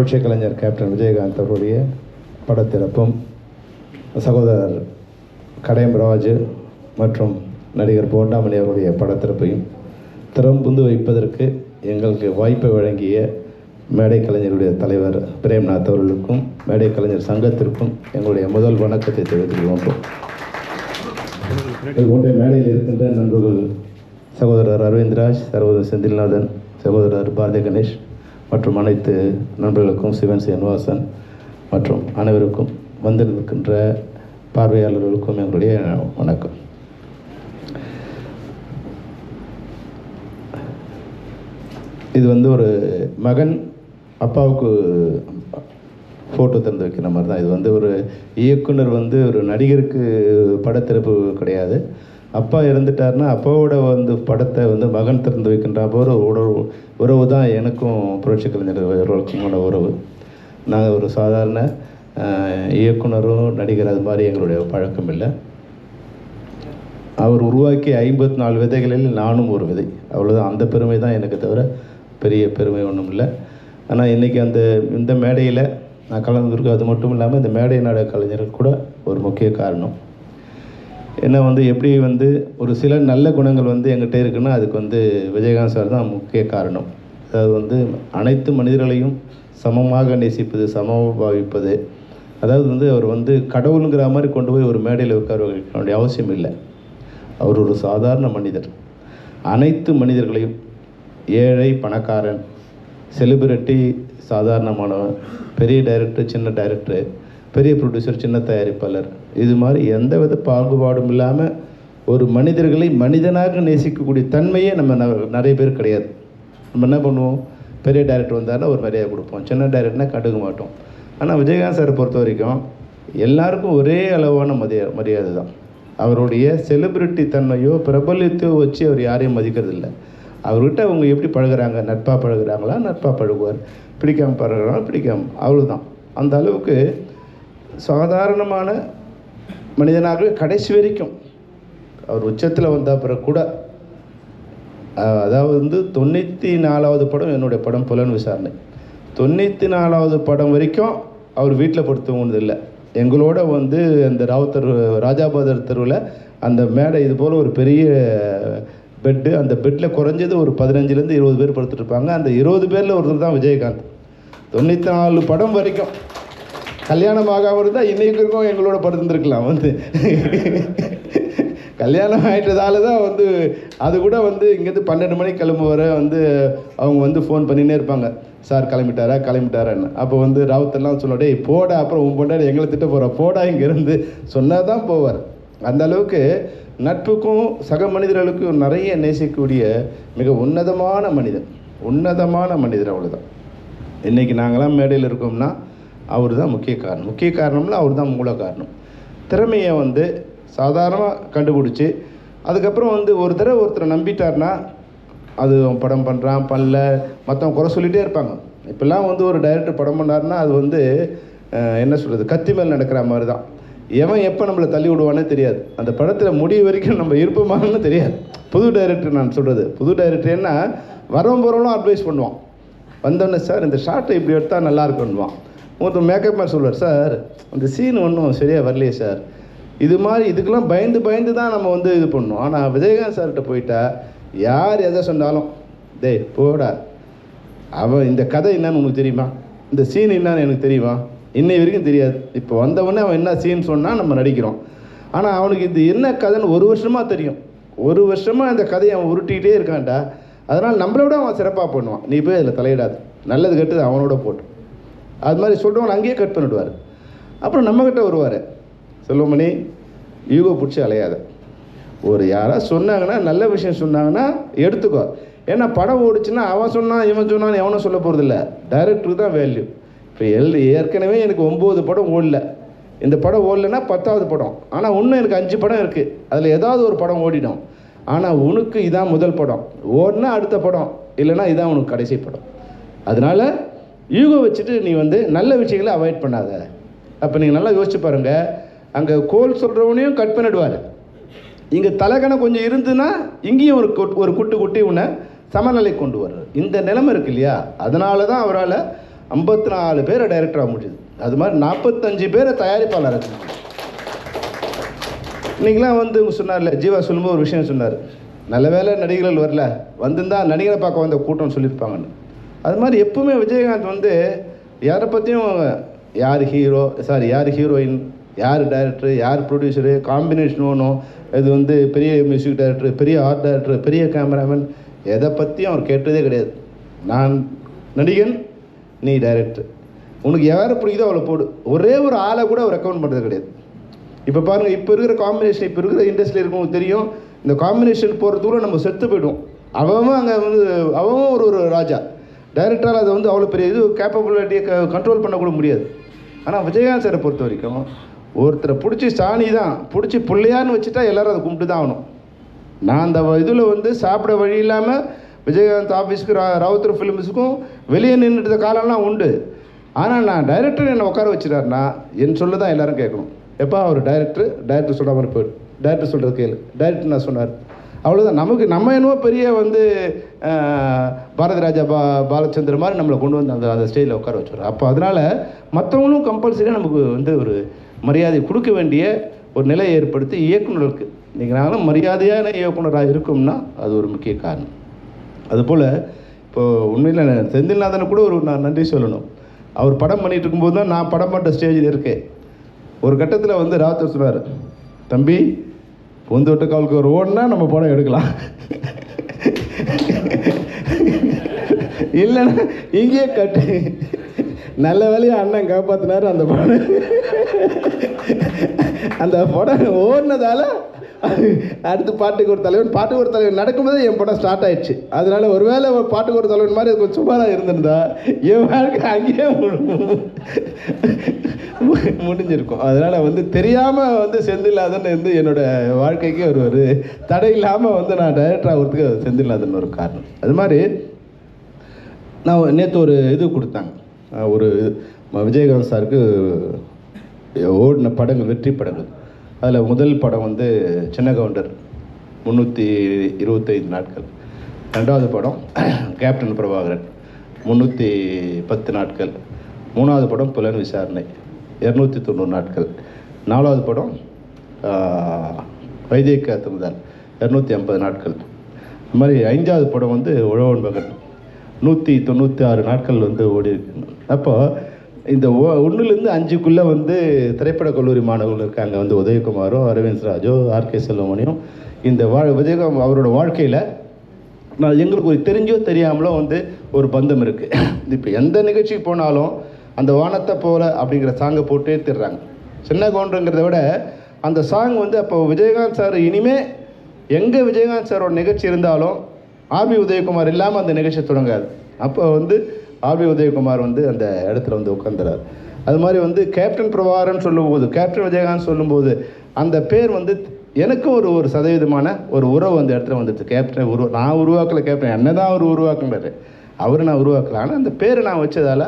புரட்சி கலைஞர் கேப்டன் விஜயகாந்த் அவருடைய படத்திறப்பும் சகோதரர் கடையம் ராஜு மற்றும் நடிகர் போண்டாமணி அவருடைய படத்திறப்பையும் திறம்புந்து வைப்பதற்கு எங்களுக்கு வாய்ப்பை வழங்கிய மேடை கலைஞருடைய தலைவர் பிரேம்நாத் அவர்களுக்கும் மேடை கலைஞர் சங்கத்திற்கும் எங்களுடைய முதல் வணக்கத்தை தெரிவித்துக் கொண்டோம். இதுபோன்ற மேடையில் இருக்கின்ற நண்பர்கள் சகோதரர் அரவிந்த்ராஜ், சகோதரர் செந்தில்நாதன், சகோதரர் பாரதி கணேஷ் மற்றும் அனைத்து நண்பர்களுக்கும், சிவன் சீனிவாசன் மற்றும் அனைவருக்கும் வந்திருக்கின்ற பார்வையாளர்களுக்கும் எங்களுடைய வணக்கம். இது ஒரு மகன் அப்பாவுக்கு ஃபோட்டோ திறந்து வைக்கிற மாதிரி தான். இது ஒரு இயக்குனர் ஒரு நடிகருக்கு படத்திறப்பு கிடையாது. அப்பா இறந்துட்டார்னா அப்பாவோட படத்தை மகன் திறந்து வைக்கின்ற ஒரு உறவு தான் எனக்கும் புரட்சி கலைஞர் அவர்களுக்குமான உறவு. நாங்கள் ஒரு சாதாரண இயக்குனரும் நடிகர் அது மாதிரி எங்களுடைய பழக்கம் இல்லை. அவர் உருவாக்கிய 54 விதைகளில் நானும் ஒரு விதை, அவ்வளோதான். அந்த பெருமை தான் எனக்கு தவிர பெரிய பெருமை ஒன்றும் இல்லை. ஆனால் இன்றைக்கி இந்த மேடையில் நான் கலந்துருக்கு. அது மட்டும் இல்லாமல் இந்த மேடை நாடக கலைஞர்கள் கூட ஒரு முக்கிய காரணம். ஏன்னா எப்படி ஒரு சில நல்ல குணங்கள் எங்கிட்ட இருக்குன்னா அதுக்கு விஜயகாந்த் சார் தான் முக்கிய காரணம். அதாவது அனைத்து மனிதர்களையும் சமமாக நேசிப்பது, சமமாக பாவிப்பது. அதாவது அவர் கடவுளுங்கிற மாதிரி கொண்டு போய் ஒரு மேடையில் உட்கார வைக்க அவசியம் இல்லை. அவர் ஒரு சாதாரண மனிதர். அனைத்து மனிதர்களையும், ஏழை, பணக்காரன், செலிபிரிட்டி, சாதாரணமானவன், பெரிய டைரக்டர், சின்ன டைரக்டர், பெரிய ப்ரொடியூசர், சின்ன தயாரிப்பாளர், இது மாதிரி எந்தவித பாகுபாடும் இல்லாமல் ஒரு மனிதர்களை மனிதனாக நேசிக்கக்கூடிய தன்மையே நம்ம நிறைய பேர் கிடையாது. நம்ம என்ன பண்ணுவோம், பெரிய டைரக்டர் வந்தாருன்னா ஒரு மரியாதை கொடுப்போம், சின்ன டைரக்டர்னா கண்டுக்க மாட்டோம். ஆனால் விஜயகாந்த் சாரை பொறுத்த வரைக்கும் எல்லாருக்கும் ஒரே அளவான மரியாதை தான். அவருடைய செலிபிரிட்டி தன்மையோ பிரபல்யத்தையோ வச்சு அவர் யாரையும் மதிக்கிறது இல்லை. அவர்கிட்ட அவங்க எப்படி பழகுறாங்க, நட்பாக பழகுறாங்களா, நட்பாக பழகுவார், பிடிக்காமல் பழகுறாங்களா, பிடிக்காமல், அவ்வளோதான். அந்த அளவுக்கு சாதாரணமான மனிதனாகவே கடைசி வரைக்கும் அவர் உச்சத்தில் வந்த பிறகு கூட, அதாவது 94வது படம் என்னுடைய படம் புலன் விசாரணை, 94வது படம் வரைக்கும் அவர் வீட்டில் படுத்துவதில்லை. எங்களோட அந்த ராஜாபாதர் தெருவில் அந்த மேடை இது போல் ஒரு பெரிய பெட்டு, அந்த பெட்டில் குறைஞ்சது ஒரு 15லேருந்து 20 பேர் படுத்துட்ருப்பாங்க. அந்த 20 பேரில் ஒருத்தர் தான் விஜயகாந்த். 94 படம் வரைக்கும் கல்யாணமாக இருந்தால் இன்றைக்கு இருக்கும் எங்களோட படுத்துருக்கலாம். கல்யாணம் ஆகிட்டதால தான் அது கூட இங்கேருந்து 12 மணிக்கு கிளம்பு வர அவங்க ஃபோன் பண்ணினே இருப்பாங்க, சார் கிளம்பிட்டாரான்னு. அப்போ ராவுத்தெல்லாம் சொல்ல, டேய் போடா, அப்புறம் உன் பொண்டாடி எங்களை திட்ட போகிற, போடா இங்கேருந்து சொன்னால் தான் போவார். அந்த அளவுக்கு நட்புக்கும் சக மனிதர்களுக்கும் நிறைய நேசிக்கக்கூடிய மிக உன்னதமான மனிதர் அவ்வளோதான். இன்றைக்கி நாங்களாம் மேடையில் இருக்கோம்னா அவர் தான் முக்கிய காரணம்ல அவர் தான் மூல காரணம். திறமையை சாதாரணமாக கண்டுபிடிச்சி அதுக்கப்புறம் ஒரு தடவை ஒருத்தரை நம்பிட்டார்னா அது படம் பண்ணுறான் பண்ணல மற்றவங்க குறை சொல்லிகிட்டே இருப்பாங்க. இப்போல்லாம் ஒரு டைரக்டர் படம் பண்ணார்னா அது என்ன சொல்கிறது, கத்தி மேல் நடக்கிற மாதிரி தான். எவன் எப்போ நம்மளை தள்ளி விடுவானே தெரியாது. அந்த படத்தில் முடிவு வரைக்கும் நம்ம இருப்போமான்னு தெரியாது. புது டைரக்டர் நான் சொல்கிறது, புது டைரக்டர் என்ன வரவங்களும் அட்வைஸ் பண்ணுவான். வந்தோடனே சார் இந்த ஷார்ட்டை இப்படி எடுத்தால் நல்லா இருக்குன்னுவான். ஒருத்தர் மேக்கப் மேன் சொல்லுவார், சார் அந்த சீன் ஒன்றும் சரியாக வரலையே சார், இது மாதிரி இதுக்கெல்லாம் பயந்து தான் நம்ம இது பண்ணோம். ஆனால் விஜயகாந்த் சார்கிட்ட போயிட்டா யார் எதை சொன்னாலும், டேய் போடா, அவன் இந்த கதை என்னன்னு உனக்கு தெரியுமா, இந்த சீன் என்னன்னு எனக்கு தெரியுமா, இன்னை வரைக்கும் தெரியாது. இப்போ வந்தவொடனே அவன் என்ன சீன் சொன்னால் நம்ம நடிக்கிறோம். ஆனால் அவனுக்கு இது என்ன கதைன்னு 1 வருஷமாக தெரியும். 1 வருஷமாக அந்த கதையை அவன் உருட்டிக்கிட்டே இருக்கான்டா. அதனால் நம்மளோட அவன் சிறப்பாக பண்ணுவான். நீ போய் அதில் தலையிடாது, நல்லது கெட்டது அவனோட போட்டு அது மாதிரி சொல்கிறவன் அங்கேயே கட் பண்ணிவிடுவார். அப்புறம் நம்மக்கிட்ட வருவார், செல்வமணி யூகோ பிடிச்சி அலையாத, ஒரு யாராவது சொன்னாங்கன்னா நல்ல விஷயம் சொன்னாங்கன்னா எடுத்துக்கோ. ஏன்னா படம் ஓடிச்சுன்னா அவன் சொன்னான் இவன் சொன்னான்னு எவனும் சொல்ல போகிறதில்ல, டைரக்டருக்கு தான் வேல்யூ. இப்போ ஏற்கனவே எனக்கு 9 படம் ஓடல, இந்த படம் ஓடலைன்னா 10வது படம். ஆனால் இன்னும் எனக்கு 5 படம் இருக்குது, அதில் ஏதாவது ஒரு படம் ஓடிடும். ஆனால் உனக்கு இதான் முதல் படம், ஓடினா அடுத்த படம், இல்லைன்னா இதான் உனக்கு கடைசி படம். அதனால் யூகோ வச்சுட்டு நீ நல்ல விஷயங்களை அவாய்ட் பண்ணாத. அப்போ நீங்கள் நல்லா யோசிச்சு பாருங்கள், அங்கே கோல் சொல்கிறவனையும் கட் பண்ணிடுவார், இங்கே தலைகணை கொஞ்சம் இருந்துன்னா இங்கேயும் ஒரு குட்டி உன்னை சமநிலை கொண்டு வர்றார். இந்த நிலைமை இருக்கு இல்லையா, அதனால தான் அவரால் 54 பேரை டைரக்டராக முடியுது. அது மாதிரி 45 பேரை தயாரிப்பாளர் இருக்கு. இன்றைக்கெலாம் வந்து சொன்னார்ல, ஜீவா சொல்லும்போது ஒரு விஷயம் சொன்னார், நல்ல வேலை நடிகர்கள் வரல, வந்திருந்தால் நடிகரை பார்க்க வந்த கூட்டம் சொல்லியிருப்பாங்கன்னு. அது மாதிரி எப்பவுமே விஜயகாந்த் வந்து யாரை பற்றியும் யார் ஹீரோ, யார் ஹீரோயின், யார் டைரக்டரு, யார் ப்ரொடியூசரு, காம்பினேஷன் ஓனும், இது வந்து பெரிய மியூசிக் டைரக்டர், பெரிய ஆர்ட் டைரக்டர், பெரிய கேமராமேன், எதை பற்றியும் அவர் கேட்டதே கிடையாது. நான் நடிகன், நீ டைரக்டர், உனக்கு யாரை பிடிக்குதோ அவளை போடு. ஒரே ஒரு ஆளை கூட அவர் ரெக்கமெண்ட் பண்ணுறது கிடையாது. இப்போ பாருங்கள், இப்போ இருக்கிற காம்பினேஷன், இப்போ இருக்கிற இண்டஸ்ட்ரியில் இருக்கவங்களுக்கு தெரியும், இந்த காம்பினேஷன் போகிறதுக்குள்ள நம்ம செத்து போய்டுவோம். அவன் அங்கே வந்து அவன் ஒரு ராஜா டைரக்டரால் அதை வந்து அவ்வளோ பெரிய இது கேப்பபிலிட்டியை கண்ட்ரோல் பண்ணக்கூட முடியாது. ஆனால் விஜயகாந்த் சாரை பொறுத்த வரைக்கும் ஒருத்தரை பிடிச்சி சாணி தான் பிடிச்சி பிள்ளையான்னு வச்சுட்டா எல்லோரும் அதை கும்பிட்டு தான் ஆகணும். நான் அந்த இதில் வந்து சாப்பிட வழி இல்லாமல் விஜயகாந்த் ஆஃபீஸுக்கு ராவுத்தர் ஃபிலிம்ஸுக்கும் வெளியே நின்றுட்ட காலம்லாம் உண்டு. ஆனால் நான் டைரக்டர் என்னை உட்கார வச்சுட்டாருன்னா என் சொல்ல தான் எல்லோரும் கேட்கணும். எப்போ அவர் டைரக்டர் சொல்கிற மாதிரி போய்டு, டைரக்டர் சொல்கிறது கேளு, டைரக்டர் நான் சொன்னார், அவ்வளோதான். நம்ம என்னவோ பெரிய வந்து பாரதி ராஜா பாலச்சந்திர மாதிரி நம்மளை கொண்டு வந்து அந்த ஸ்டேஜில் உட்கார வச்சுருவோம். அப்போ அதனால் மற்றவங்களும் கம்பல்சரியாக நமக்கு வந்து ஒரு மரியாதை கொடுக்க வேண்டிய ஒரு நிலையை ஏற்படுத்தி இயக்குநர்களுக்கு இன்றைக்கி நாங்களும் மரியாதையான இயக்குனராக இருக்கும்னா அது ஒரு முக்கிய காரணம். அதுபோல் இப்போது உண்மையில் செந்தில்நாதனை கூட நான் நன்றி சொல்லணும். அவர் படம் பண்ணிகிட்டு இருக்கும்போது தான் நான் படம் பண்ணுற ஸ்டேஜில் இருக்கேன். ஒரு கட்டத்தில் வந்து ராவுத்தர் சொன்னார், தம்பி பூந்தோட்ட காவலுக்கு ஒரு ஓடுனா நம்ம படம் எடுக்கலாம், இல்லைன்னா இங்கேயே கட்டு. நல்ல வேலையாக அண்ணன் காப்பாற்றினார். அந்த படம் ஓடினதால அடுத்து பாட்டுக்கு ஒரு தலைவன் நடக்கும்போது என் படம் ஸ்டார்ட் ஆயிடுச்சு. அதனால ஒருவேளை பாட்டுக்கு ஒரு தலைவன் மாதிரி கொஞ்சம் சுமாராக இருந்திருந்தா என் வாழ்க்கை அங்கேயே முடிஞ்சிருக்கும். அதனால் வந்து தெரியாமல் வந்து செந்தில்நாதன் வந்து என்னோடய வாழ்க்கைக்கு ஒரு தடை இல்லாமல் வந்து நான் டைரக்டர் ஆகிறதுக்கு செந்தில்நாதன் ஒரு காரணம். அது மாதிரி நான் நேற்று ஒரு இது கொடுத்தாங்க, ஒரு விஜயகாந்த் சாருக்கு ஓடின படங்கள், வெற்றி படங்கள். அதில் முதல் படம் வந்து சின்ன கவுண்டர் 325 நாட்கள், ரெண்டாவது படம் கேப்டன் பிரபாகரன் 310 நாட்கள், மூணாவது படம் புலன் விசாரணை 290 நாட்கள், நாலாவது படம் வைத்திய திருந்தால் 250 நாட்கள். இது மாதிரி ஐந்தாவது படம் வந்து உழவன் மகன் 196 நாட்கள் வந்து ஓடி இருக்கு. அப்போ இந்த 1லேருந்து 5க்குள்ளே வந்து திரைப்படக் கல்லூரி மாணவர்கள் இருக்காங்க. வந்து உதயகுமாரும் அரவிந்த் ராஜோ ஆர்கே செல்வமணியும் இந்த விஜயகாந்த் அவரோட வாழ்க்கையில் நான் எங்களுக்கு ஒரு தெரிஞ்சோ தெரியாமலோ வந்து ஒரு பந்தம் இருக்குது. இப்போ எந்த நிகழ்ச்சிக்கு போனாலும் அந்த வானத்தை போல அப்படிங்கிற சாங்கை போட்டே திடுறாங்க. சின்ன கவுண்டருங்கிறத விட அந்த சாங் வந்து அப்போ விஜயகாந்த் சார் இனிமேல் எங்கே விஜயகாந்த் சாரோட நிகழ்ச்சி இருந்தாலும் ஆர்பி உதயகுமார் இல்லாமல் அந்த நிகழ்ச்சி தொடங்காது. அப்போ வந்து ஆர்பி உதயகுமார் வந்து அந்த இடத்துல வந்து உட்காந்துறார். அது மாதிரி வந்து கேப்டன் பிரபாகரன் சொல்லும்போது, கேப்டன் விஜயகாந்த் சொல்லும்போது அந்த பேர் வந்து எனக்கு ஒரு சதவீதமான ஒரு உறவு அந்த இடத்துல வந்துடுது. கேப்டன் நான் உருவாக்கலை, கேப்டன் என்ன தான் அவர் உருவாக்குனாரு, அவர் நான் உருவாக்கல. ஆனால் அந்த பேரை நான் வச்சதால்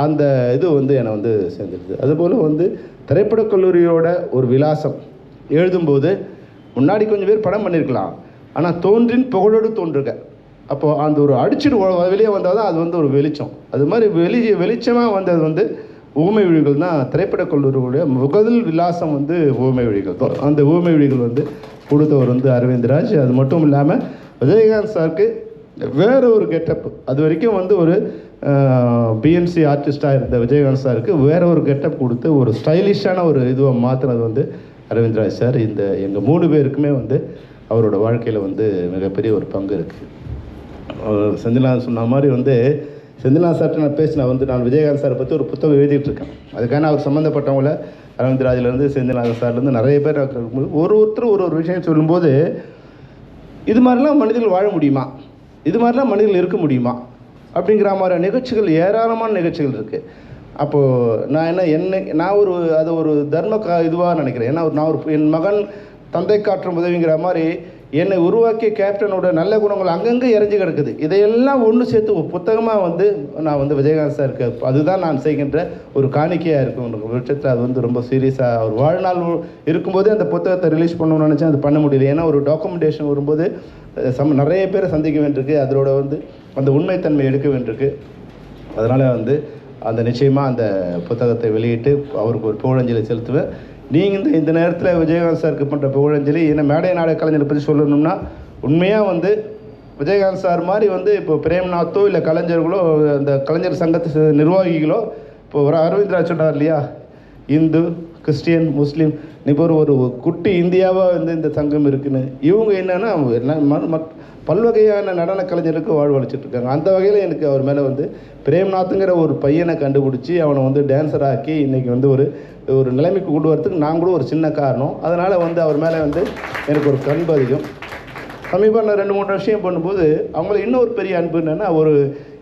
அந்த இது வந்து என்னை வந்து சேர்ந்துடுது. அதுபோல் வந்து திரைப்படக் கல்லூரியோட ஒரு விலாசம் எழுதும்போது முன்னாடி கொஞ்சம் பேர் படம் பண்ணியிருக்கலாம், ஆனால் தோன்றின் புகழோடு தோன்றுக. அப்போது அந்த ஒரு அடிச்சுட்டு வெளியே வந்தால் தான் அது வந்து ஒரு வெளிச்சம். அது மாதிரி வெளிச்சமாக வந்தது வந்து ஊமை விழிகள் தான். திரைப்படக் கல்லூரியுடைய முதல் விலாசம் வந்து ஊமை விழிகள். அந்த ஊமை விழிகள் வந்து கொடுத்தவர் வந்து அரவிந்த் ராஜ். அது மட்டும் இல்லாமல் விஜயகாந்த் சாருக்கு வேறு ஒரு கெட்டப், அது வரைக்கும் வந்து ஒரு பிஎன்சி ஆர்டிஸ்டாக இருந்த விஜயகாந்த் சாருக்கு வேறு ஒரு கெட்டப் கொடுத்து ஒரு ஸ்டைலிஷான ஒரு இதுவை மாற்றினது வந்து அரவிந்த் ராஜ் சார். இந்த எங்கள் 3 பேருக்குமே வந்து அவரோட வாழ்க்கையில் வந்து மிகப்பெரிய ஒரு பங்கு இருக்குது. செந்தில்நாதன் சொன்ன மாதிரி வந்து செந்தில்நாதன் சார்கிட்ட நான் பேசினேன் வந்து நான் விஜயகாந்த் சாரை பற்றி ஒரு புத்தகம் எழுதிட்டு இருக்கேன். அதுக்கான அவர் சம்மந்தப்பட்டவங்கள அரவிந்த் ராஜ்லேருந்து செந்தில்நாதன் சார்லேருந்து நிறைய பேர் இருக்கும்போது ஒருத்தர் ஒரு விஷயம் சொல்லும்போது இது மாதிரிலாம் மனிதர்கள் வாழ முடியுமா, இது மாதிரிலாம் மனிதர்கள் இருக்க முடியுமா அப்படிங்கிற மாதிரி நிகழ்ச்சிகள், ஏராளமான நிகழ்ச்சிகள் இருக்குது. அப்போது நான் அது ஒரு தர்ம இதுவாக நினைக்கிறேன். ஏன்னா நான் என் மகன் தந்தை காற்றும் உதவிங்கிற மாதிரி என்னை உருவாக்கிய கேப்டனோட நல்ல குணங்கள் அங்கங்கே இறஞ்சி கிடக்குது. இதையெல்லாம் ஒன்று சேர்த்து ஒரு புத்தகமாக வந்து நான் வந்து விஜயகாந்த் சாருக்கு அதுதான் நான் செய்கின்ற ஒரு காணிக்கையாக இருக்கும் பட்சத்தில் அது வந்து ரொம்ப சீரியஸாக அவர் வாழ்நாள் இருக்கும்போதே அந்த புத்தகத்தை ரிலீஸ் பண்ணணும்னு நினச்சேன். அது பண்ண முடியல. ஏன்னா ஒரு டாக்குமெண்டேஷன் வரும்போது நிறைய பேரை சந்திக்க வேண்டியிருக்கு, அதோட வந்து அந்த உண்மைத்தன்மை எடுக்க வேண்டியிருக்கு. அதனால் வந்து அந்த நிச்சயமாக அந்த புத்தகத்தை வெளியிட்டு அவருக்கு ஒரு புகழஞ்சலி செலுத்துவேன். நீங்கள் இந்த நேரத்தில் விஜயகாந்த் சாருக்கு பண்ணுற புகழஞ்சலி, ஏன்னா மேடை நாடக கலைஞரை பற்றி சொல்லணும்னா உண்மையாக வந்து விஜயகாந்த் சார் மாதிரி வந்து இப்போ பிரேம்நாத்தோ இல்லை கலைஞர்களோ அந்த கலைஞர் சங்கத்து நிர்வாகிகளோ இப்போ ஒரு அரவிந்த்ராஜ் சொன்னார் இல்லையா, இந்து கிறிஸ்டியன் முஸ்லீம் இப்போ ஒரு குட்டி இந்தியாவாக வந்து இந்த சங்கம் இருக்குன்னு. இவங்க என்னென்னா பல்வகையான நடன கலைஞருக்கு வாழ்வழிச்சிட்ருக்காங்க. அந்த வகையில் எனக்கு அவர் மேலே வந்து பிரேம்நாத்துங்கிற ஒரு பையனை கண்டுபிடிச்சி அவனை வந்து டான்ஸர் ஆக்கி இன்றைக்கி வந்து ஒரு நிலைமைக்கு கொண்டு வரத்துக்கு நான் கூட ஒரு சின்ன காரணம். அதனால் வந்து அவர் மேலே வந்து எனக்கு ஒரு கண்பு அதிகம். சமீபம் நான் 2-3 விஷயம் பண்ணும்போது அவங்கள இன்னொரு பெரிய அன்பு என்னென்னா,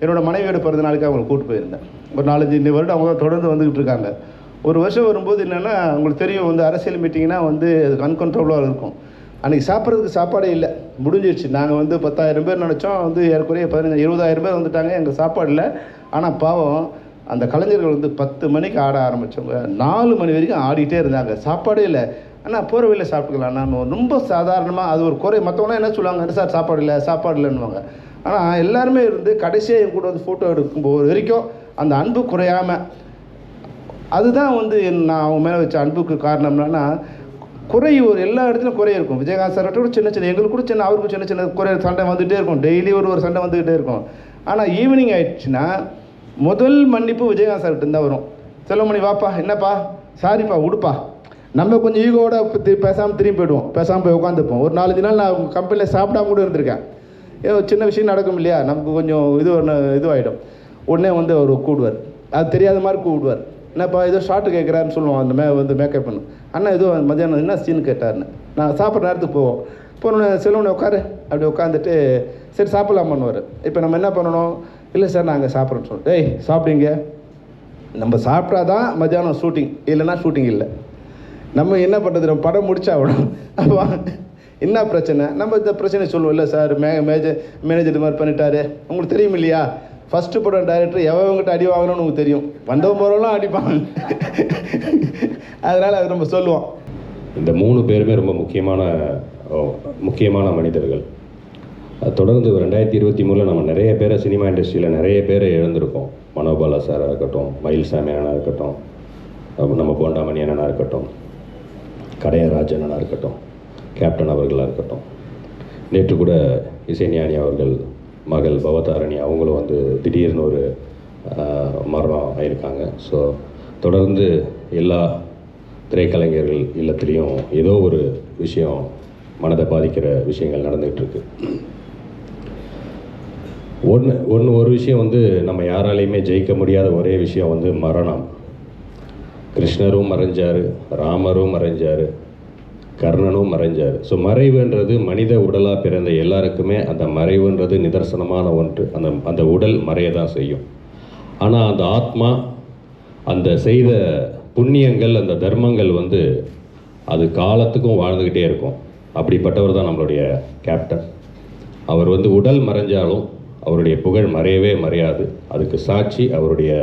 என்னோடய மனைவியோட பிறந்த நாளைக்கு அவங்களை கூப்பிட்டு போயிருந்தேன். ஒரு 4-5 வருடம் அவங்க தொடர்ந்து வந்துக்கிட்டு இருக்காங்க. ஒரு வருஷம் வரும்போது என்னென்னா, உங்களுக்கு தெரியும் வந்து அரசியல் மீட்டிங்னா வந்து அதுக்கு அன்கண்ட்ரோலாக இருக்கும். அன்றைக்கி சாப்பிட்றதுக்கு சாப்பாடே இல்லை, முடிஞ்சிடுச்சு. நாங்கள் வந்து 10,000 பேர் நினச்சோம், வந்து ஏறக்குறைய 15-20,000 பேர் வந்துட்டாங்க. எங்கள் சாப்பாடு இல்லை. ஆனால் பாவம் அந்த கலைஞர்கள் வந்து 10 மணிக்கு ஆட ஆரம்பித்தவங்க 4 மணி வரைக்கும் ஆடிட்டே இருந்தாங்க. சாப்பாடே இல்லை. ஆனால் போகிற வழியில் சாப்பிட்டுக்கலாம். நான் ரொம்ப சாதாரணமாக அது ஒரு குறை. மற்றவங்களாம் என்ன சொல்லுவாங்க, என்ன சார் சாப்பாடு இல்லைன்னுவாங்க. ஆனால் எல்லாருமே இருந்து கடைசியாக என் கூட வந்து ஃபோட்டோ எடுக்கும்போது வரைக்கும் அந்த அன்பு குறையாமல், அதுதான் வந்து நான் அவங்க மேலே வச்ச அன்புக்கு காரணம்னா, குறை ஒரு எல்லா இடத்துலையும் குறை இருக்கும். விஜயகாந்த் சார் கூட சின்ன எங்களுக்கு கூட அவருக்கும் சின்ன குறை சண்டை வந்துகிட்டே இருக்கும். டெய்லி ஒரு சண்டை வந்துக்கிட்டே இருக்கும். ஆனால் ஈவினிங் ஆயிடுச்சுன்னா முதல் மன்னிப்பு விஜயகாந்த் சார்கிட்ட இருந்தால் வரும். செல்வமணி வாப்பா, என்னப்பா, சாரிப்பா, விடுப்பா. நம்ம கொஞ்சம் ஈகோட பேசாமல் திரும்பி போய்டுவோம். பேசாமல் போய் உட்காந்துப்போம். ஒரு 4 நாள் நான் கம்பெனியில் சாப்பிடாம கூட இருந்திருக்கேன். ஏதோ சின்ன விஷயம் நடக்கும் இல்லையா, நமக்கு கொஞ்சம் இதுவாகிடும். உடனே வந்து அவர் கூடுவார். அது தெரியாத மாதிரி கூப்பிடுவார். என்னப்பா ஏதோ ஷார்ட்டு கேட்குறாருன்னு சொல்லுவோம். அந்த வந்து மேக்கப் பண்ணு. அண்ணா ஏதோ மத்தியானம் என்ன சீன் கேட்டார்னு. நான் சாப்பிட்ற நேரத்துக்கு போனோன்னே செல்வனை உட்காரு, அப்படி உட்காந்துட்டு சரி சாப்பிட்லாம் பண்ணுவார். இப்போ நம்ம என்ன பண்ணணும், இல்லை சார் நாங்கள் சாப்பிட்றோன்னு சொல்லுவோம். ஏய் சாப்பிட்டீங்க, நம்ம சாப்பிட்டா தான் மத்தியானம் ஷூட்டிங், இல்லைன்னா ஷூட்டிங் இல்லை. நம்ம என்ன பண்ணுறது, நம்ம படம் முடிச்சா ஆகணும். அப்போ என்ன பிரச்சனை, நம்ம இந்த பிரச்சனை சொல்லுவோம். இல்லை சார் மேனேஜர் இது மாதிரி பண்ணிட்டாரு, உங்களுக்கு தெரியும் இல்லையா, ஃபஸ்ட்டு படம் டைரக்டர் எவங்கிட்ட அடி வாங்கணும்னு உங்களுக்கு தெரியும், வந்தவன் போகிறவங்களாம் அடிப்பாங்க. அதனால் அது நம்ம சொல்லுவோம். இந்த 3 பேருமே ரொம்ப முக்கியமான மனிதர்கள். தொடர்ந்து 2023 நம்ம நிறைய பேரை சினிமா இண்டஸ்ட்ரியில் நிறைய பேரை இழந்திருக்கோம். மனோபாலா சாராக இருக்கட்டும், மயில் சாமி அண்ணனாக இருக்கட்டும், நம்ம போண்டாமணி அண்ணனாக இருக்கட்டும், கடையராஜ் அண்ணனாக இருக்கட்டும், கேப்டன் அவர்களாக இருக்கட்டும். நேற்று கூட இசைஞானி அவர்கள் மகள் பவதாரணி அவங்களும் வந்து திடீர்னு ஒரு மரணம் ஆயிருக்காங்க. ஸோ தொடர்ந்து எல்லா திரைக்கலைஞர்கள் இல்லத்துலேயும் ஏதோ ஒரு விஷயம் மனதை பாதிக்கிற விஷயங்கள் நடந்துகிட்ருக்கு. ஒரு விஷயம் வந்து நம்ம யாராலையுமே ஜெயிக்க முடியாத ஒரே விஷயம் வந்து மரணம். கிருஷ்ணரும் மறைஞ்சார், ராமரும் மறைஞ்சார், கர்ணனும் மறைஞ்சார். ஸோ மறைவுன்றது மனித உடலாக பிறந்த எல்லாருக்குமே அந்த மறைவுன்றது நிதர்சனமான ஒன்று. அந்த உடல் மறைய தான் செய்யும். ஆனால் அந்த ஆத்மா, அந்த செய்த புண்ணியங்கள், அந்த தர்மங்கள் வந்து அது காலத்துக்கும் வாழ்ந்துக்கிட்டே இருக்கும். அப்படிப்பட்டவர் தான் நம்மளுடைய கேப்டன். அவர் வந்து உடல் மறைஞ்சாலும் அவருடைய புகழ் மறையவே மறையாது. அதுக்கு சாட்சி அவருடைய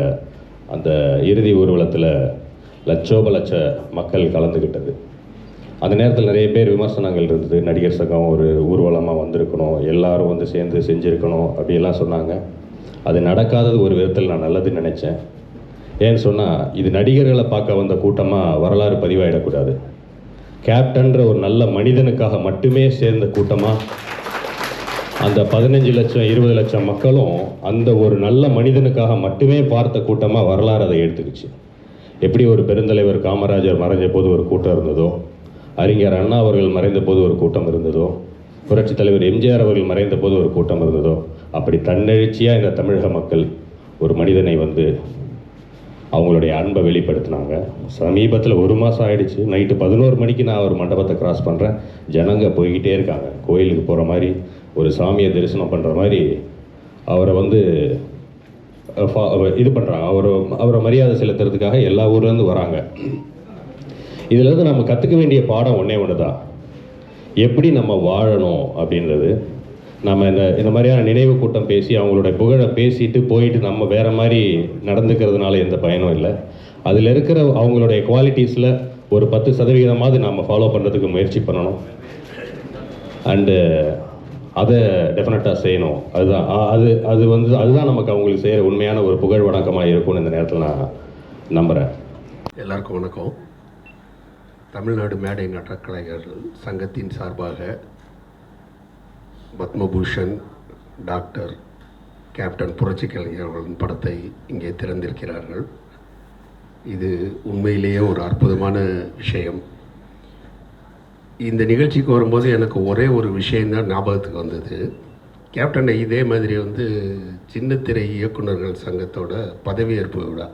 அந்த இறுதி ஊர்வலத்தில் லட்ச மக்கள் கலந்துக்கிட்டது. அந்த நேரத்தில் நிறைய பேர் விமர்சனங்கள் இருந்தது. நடிகர் சங்கம் ஒரு ஊர்வலமாக வந்திருக்கணும், எல்லாரும் வந்து சேர்ந்து செஞ்சுருக்கணும் அப்படியெல்லாம் சொன்னாங்க. அது நடக்காதது ஒரு விதத்தில் நான் நல்லதுன்னு நினச்சேன். ஏன்னு சொன்னால், இது நடிகர்களை பார்க்க வந்த கூட்டமாக வரலாறு பதிவாயிடக்கூடாது. கேப்டன்ற ஒரு நல்ல மனிதனுக்காக மட்டுமே சேர்ந்த கூட்டமாக அந்த 15 லட்சம் 20 லட்சம் மக்களும் அந்த ஒரு நல்ல மனிதனுக்காக மட்டுமே பார்த்த கூட்டமாக வரலாறு அதை எடுத்துக்கிச்சு. எப்படி ஒரு பெருந்தலைவர் காமராஜர் மறைஞ்ச போது ஒரு கூட்டம் இருந்ததோ, அறிஞர் அண்ணா அவர்கள் மறைந்த போது ஒரு கூட்டம் இருந்ததோ, புரட்சித் தலைவர் எம்ஜிஆர் அவர்கள் மறைந்த போது ஒரு கூட்டம் இருந்ததோ, அப்படி தன்னெழுச்சியாக இந்த தமிழக மக்கள் ஒரு மனிதனை வந்து அவங்களுடைய அன்பை வெளிப்படுத்தினாங்க. சமீபத்தில் 1 மாதம் ஆகிடுச்சு. நைட்டு 11 மணிக்கு நான் ஒரு மண்டபத்தை கிராஸ் பண்ணுறேன். ஜனங்க போய்கிட்டே இருக்காங்க. கோயிலுக்கு போகிற மாதிரி, ஒரு சாமியை தரிசனம் பண்ணுற மாதிரி அவரை வந்து இது பண்ணுறாங்க. அவரை மரியாதை செலுத்துறதுக்காக எல்லா ஊர்லேருந்து வராங்க. இதிலேருந்து நம்ம கற்றுக்க வேண்டிய பாடம் ஒன்று தான், எப்படி நம்ம வாழணும் அப்படின்றது. நம்ம இந்த மாதிரியான நினைவு கூட்டம் பேசி அவங்களுடைய புகழை பேசிட்டு போயிட்டு நம்ம வேறு மாதிரி நடந்துக்கிறதுனால எந்த பயனும் இல்லை. அதில் இருக்கிற அவங்களுடைய குவாலிட்டிஸில் ஒரு 10% நம்ம ஃபாலோ பண்ணுறதுக்கு முயற்சி பண்ணணும். அண்டு அதை டெஃபினட்டாக செய்யணும். அதுதான் அதுதான் நமக்கு அவங்களுக்கு செய்கிற உண்மையான ஒரு புகழ் வணக்கமாக இருக்கும்னு இந்த நேரத்தில் நான் நம்புகிறேன். எல்லாருக்கும் வணக்கம். தமிழ்நாடு மேடை நாடகக்கலைஞர்கள் சங்கத்தின் சார்பாக பத்மபூஷன் டாக்டர் கேப்டன் புரட்சி கலைஞர்களின் படத்தை இங்கே திறந்திருக்கிறார்கள். இது உண்மையிலேயே ஒரு அற்புதமான விஷயம். இந்த நிகழ்ச்சிக்கு வரும்போது எனக்கு ஒரே ஒரு விஷயந்தான் ஞாபகத்துக்கு வந்தது. கேப்டனை இதே மாதிரி சின்னத்திரை இயக்குநர்கள் சங்கத்தோட பதவியேற்பு விழா,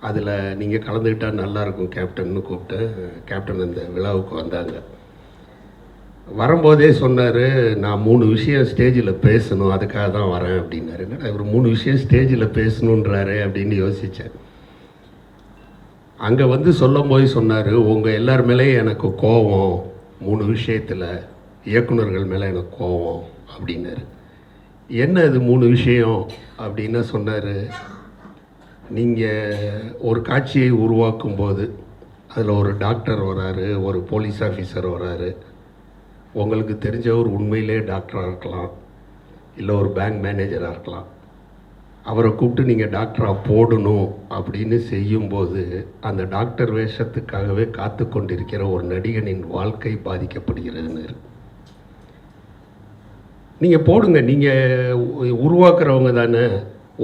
அதில் நீங்கள் கலந்துக்கிட்டால் நல்லாயிருக்கும் கேப்டன்னு கூப்பிட்டு கேப்டன் அந்த விழாவுக்கு வந்தாங்க. வரும்போதே சொன்னார், நான் 3 விஷயம் ஸ்டேஜில் பேசணும், அதுக்காக தான் வரேன் அப்படின்னாரு. என்னடா இவர் 3 விஷயம் ஸ்டேஜில் பேசணுன்றாரு அப்படின்னு யோசித்தேன். அங்கே சொல்லும் போது சொன்னார், உங்கள் எல்லார் மேலேயும் எனக்கு கோபம், 3 விஷயத்தில் இயக்குனர்கள் மேலே எனக்கு கோபம் அப்படின்னாரு. என்ன அது 3 விஷயம் அப்படின்னு சொன்னார். நீங்கள் ஒரு காட்சியை உருவாக்கும் போது அதில் ஒரு டாக்டர் வராரு, ஒரு போலீஸ் ஆஃபீஸர் வராரு, உங்களுக்கு தெரிஞ்சவர் உண்மையிலே டாக்டராக இருக்கலாம், இல்லை ஒரு பேங்க் மேனேஜராக இருக்கலாம். அவரை கூப்பிட்டு நீங்கள் டாக்டராக போடணும் அப்படின்னு செய்யும்போது அந்த டாக்டர் வேஷத்துக்காகவே காத்து கொண்டிருக்கிற ஒரு நடிகனின் வாழ்க்கை பாதிக்கப்படுகிறதுன்னு. நீங்கள் போடுங்க, நீங்கள் உருவாக்குறவங்க தானே.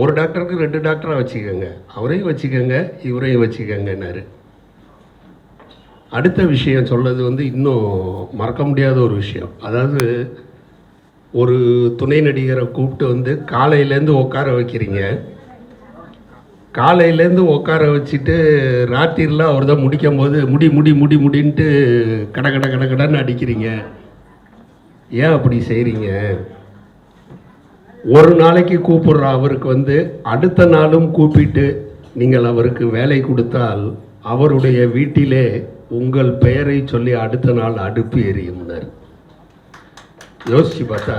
ஒரு டாக்டருக்கு 2 டாக்டராக வச்சுக்கோங்க, அவரையும் வச்சுக்கோங்க இவரையும் வச்சுக்கோங்கன்னாரு. அடுத்த விஷயம் சொல்கிறது இன்னும் மறக்க முடியாத ஒரு விஷயம். அதாவது ஒரு துணை நடிகரை கூப்பிட்டு காலையிலேருந்து உட்கார வைக்கிறீங்க. காலையிலேருந்து உட்கார வச்சுட்டு ராத்திரிலாம் அவர் தான் முடிக்கும் போது முடின்ட்டு கடன்னு அடிக்கிறீங்க. ஏன் அப்படி செய்கிறீங்க? ஒரு நாளைக்கு கூப்பிடுற அவருக்கு அடுத்த நாளும் கூப்பிட்டு நீங்கள் அவருக்கு வேலை கொடுத்தால் அவருடைய வீட்டிலே உங்கள் பெயரை சொல்லி அடுத்த நாள் அடுப்பு எரியும்னார். யோசிச்சு பார்த்தா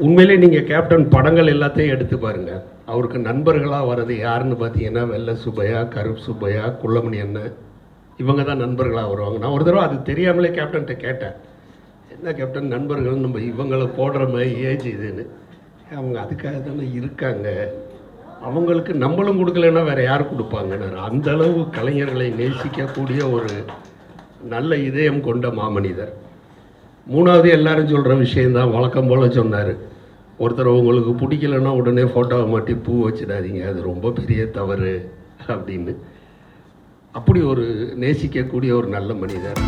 உண்மையிலே நீங்கள் கேப்டன் படங்கள் எல்லாத்தையும் எடுத்து பாருங்கள். அவருக்கு நண்பர்களாக வர்றது யாருன்னு பார்த்தீங்கன்னா வெள்ளை சுப்பையா, கருப்பு சுப்பையா, குள்ளமணி அண்ணன், இவங்க தான் நண்பர்களாக வருவாங்க. நான் ஒரு தடவை அது தெரியாமலே கேப்டன்கிட்ட கேட்டேன், என்ன கேப்டன் நண்பர்கள் நம்ம இவங்களை போடுற மாதிரி ஏஜ் இதுன்னு. அவங்க அதுக்காக தானே இருக்காங்க, அவங்களுக்கு நம்மளும் கொடுக்கலன்னா வேறு யார் கொடுப்பாங்கன்னு. அந்தளவு கலைஞர்களை நேசிக்கக்கூடிய ஒரு நல்ல இதயம் கொண்ட மாமனிதர். 3வது எல்லாரும் சொல்கிற விஷயந்தான், வழக்கம் போல் சொன்னார். ஒருத்தர் உங்களுக்கு பிடிக்கலன்னா உடனே ஃபோட்டோவை மாட்டி பூ வச்சிடாதீங்க, அது ரொம்ப பெரிய தவறு அப்படின்னு. அப்படி ஒரு நேசிக்கக்கூடிய ஒரு நல்ல மனிதர்.